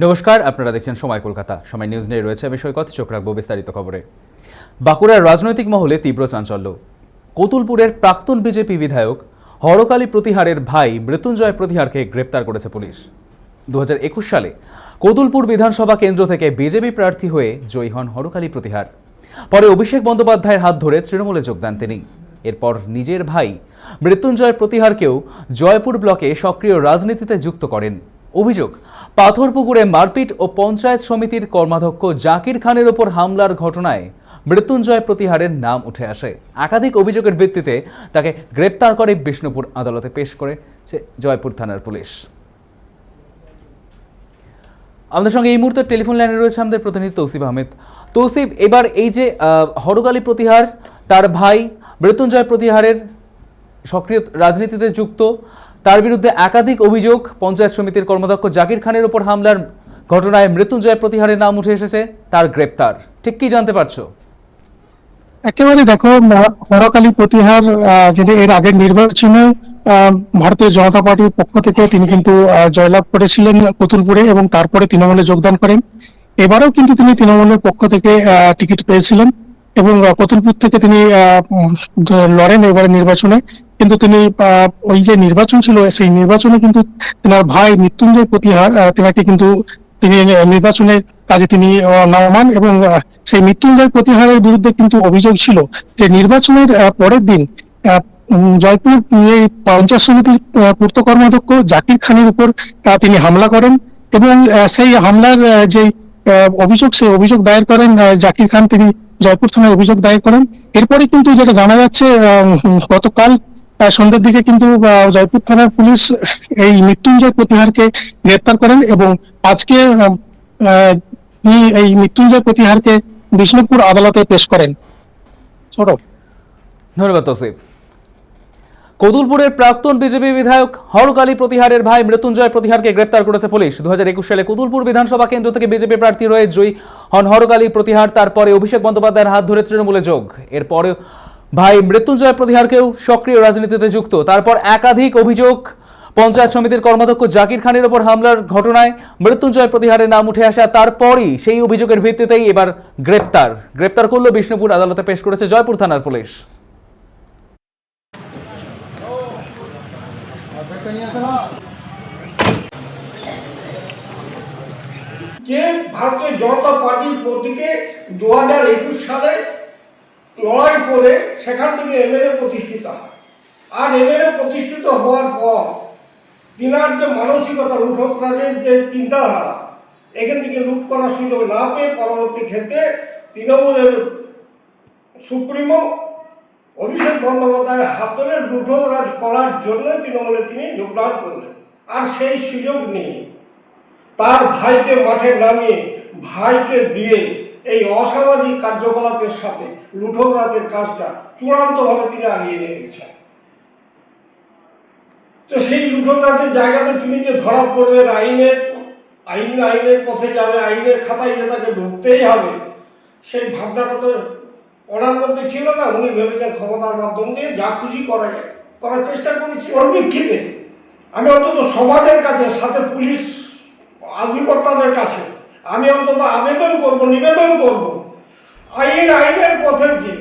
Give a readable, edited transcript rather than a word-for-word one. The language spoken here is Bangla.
নমস্কার, আপনারা দেখছেন সময় কলকাতা। সময় নিউজ নিয়ে রয়েছে বিষয় কথা, চোখ রাখবো বিস্তারিত খবরে। বাঁকুড়ার রাজনৈতিক মহলে তীব্র চাঞ্চল্য। কতুলপুরের প্রাক্তন বিজেপি বিধায়ক হরকালী প্রতিহারের ভাই মৃত্যুঞ্জয় প্রতিহারকে গ্রেপ্তার করেছে পুলিশ। 2021 সালে কতুলপুর বিধানসভা কেন্দ্র থেকে বিজেপি প্রার্থী হয়ে জয়ী হন হরকালী প্রতিহার। পরে অভিষেক বন্দ্যোপাধ্যায়ের হাত ধরে তৃণমূলে যোগ দেন তিনি। এরপর নিজের ভাই মৃত্যুঞ্জয় প্রতিহারকেও জয়পুর ব্লকে সক্রিয় রাজনীতিতে যুক্ত করেন। অভিযোগ, পাথরপুকুরে মারপিট ও পঞ্চায়েত সমিতির কর্মাধ্যক্ষ জাকির খানের ওপর হামলার ঘটনায় মৃত্যুঞ্জয় প্রতিহারের নাম উঠে আসে। একাধিক অভিযোগের ভিত্তিতে তাকে গ্রেপ্তার করে বিষ্ণুপুর আদালতে পেশ করেছে জয়পুর থানার পুলিশ। আমাদের সঙ্গে এই মুহূর্তে টেলিফোন লাইনে রয়েছে আমাদের প্রতিনিধি তৌসিফ আহমেদ। তৌসিফ, এবার এই যে হরকালী প্রতিহার, তার ভাই মৃত্যুঞ্জয় প্রতিহারের সক্রিয় রাজনীতিতে যুক্ত, তার বিরুদ্ধে একাধিক অভিযোগ, পঞ্চায়েত সমিতির কর্মাধ্যক্ষ জাকির খানের উপর হামলার ঘটনায় মৃত্যুঞ্জয় প্রতিহারের নাম উঠে এসেছে, তার গ্রেপ্তার, ঠিক কি জানতে পারছো? একেবারে দেখো, হরকালী প্রতিহার যিনি এর আগের নির্বাচনে ভারতীয় জনতা পার্টির পক্ষ থেকে তিনি কিন্তু জয়লাভ করেছিলেন কতুলপুরে এবং তারপরে তৃণমূলে যোগদান করেন। এবারেও কিন্তু তিনি তৃণমূলের পক্ষ থেকে টিকিট পেয়েছিলেন এবং কতুলপুর থেকে তিনি লড়েন এবারে নির্বাচনে। কিন্তু তিনি ওই যে নির্বাচন ছিল সেই নির্বাচনে কিন্তু তেনার ভাই মৃত্যুঞ্জয় প্রতিহার তেনাকে কিন্তু তিনি নির্বাচনের কাজে তিনি নামান এবং সেই মৃত্যুঞ্জয় প্রতিহারের বিরুদ্ধে কিন্তু অভিযোগ ছিল যে নির্বাচনের পরের দিন জয়পুর এই পঞ্চায়েত সমিতির পূর্ত কর্মাধ্যক্ষ জাকির খানের উপর তিনি হামলা করেন এবং সেই হামলার যে অভিযোগ, সেই অভিযোগ দায়ের করেন জাকির খান, তিনি জয়পুর থানায় অভিযোগ দায়ের করেন। এরপরে কিন্তু যেটা জানা যাচ্ছে, গতকাল সন্ধ্যার দিকে কিন্তু জয়পুর থানার পুলিশ এই মৃত্যুঞ্জয় প্রতিহারকে গ্রেপ্তার করেন এবং আজকে এই মৃত্যুঞ্জয় প্রতিহারকে বিষ্ণুপুর আদালতে পেশ করেন। ধন্যবাদ তৌসিফ। কতুলপুরের প্রাক্তন বিজেপি বিধায়ক হরকালী প্রতিহারের ভাই মৃত্যুঞ্জয় প্রতিহারকে গ্রেপ্তার করেছে পুলিশ। 2021 সালে কতুলপুর বিধানসভা কেন্দ্র থেকে বিজেপি প্রার্থী হয়ে জয়ী হন হরকালী প্রতিহার। তারপরে অভিষেক বন্দ্যোপাধ্যায়ের হাত ধরে তৃণমূলে যোগ। এরপরে ভাই মৃত্যুঞ্জয় প্রতিহারকেও সক্রিয় রাজনীতিতে যুক্ত। তারপর একাধিক অভিযোগ, পঞ্চায়েত সমিতির কর্মাধ্যক্ষ জাকির খানের ওপর হামলার ঘটনায় মৃত্যুঞ্জয় প্রতিহারের নাম উঠে আসে। তারপরই সেই অভিযোগের ভিত্তিতেই এবার গ্রেপ্তার করলো বিষ্ণুপুর আদালতে পেশ করেছে জয়পুর থানার পুলিশ। যে ভারতীয় জনতা পার্টির প্রতীকে 2021 সালে লড়াই করে সেখান থেকে এমএলএ প্রতিষ্ঠিত হয়। আর এমএলএ প্রতিষ্ঠিত হওয়ার পর তিনার যে মানসিকতা, লুঠতরাজের যে চিন্তাধারা, এখান থেকে লুট করার সুযোগ না পেয়ে পরবর্তী ক্ষেত্রে তৃণমূলের সুপ্রিমো অভিষেক বন্দ্যোপাধ্যায়ের হাত ধরে লুঠতরাজ করার জন্য তৃণমূলে তিনি যোগদান করলেন। আর সেই সুযোগ নিয়ে তার ভাইকে মাঠে নামিয়ে, ভাইকে দিয়ে এই অসামাজিক কার্যকলাপের সাথে লুঠতরাজের কাজটা চূড়ান্তভাবে তিনি আগিয়ে নিয়ে গেছেন। তো সেই লুঠতরাজের জায়গাতে তিনি যে ধরা পড়বেন, আইনের পথে যাবে, আইনের খাতায় যে তাকে ঢুকতেই হবে, সেই ভাবনাটা তো ওনার মধ্যে ছিল না। উনি ভেবেছেন ক্ষমতার মাধ্যম দিয়ে যা খুশি করার চেষ্টা করেছি। ওর ভিত্তিতে আমি অন্তত সমাজের কাছে, সাথে পুলিশ আধিকর্তাদের কাছে আমি অন্তত নিবেদন করব, আইনের পথে যে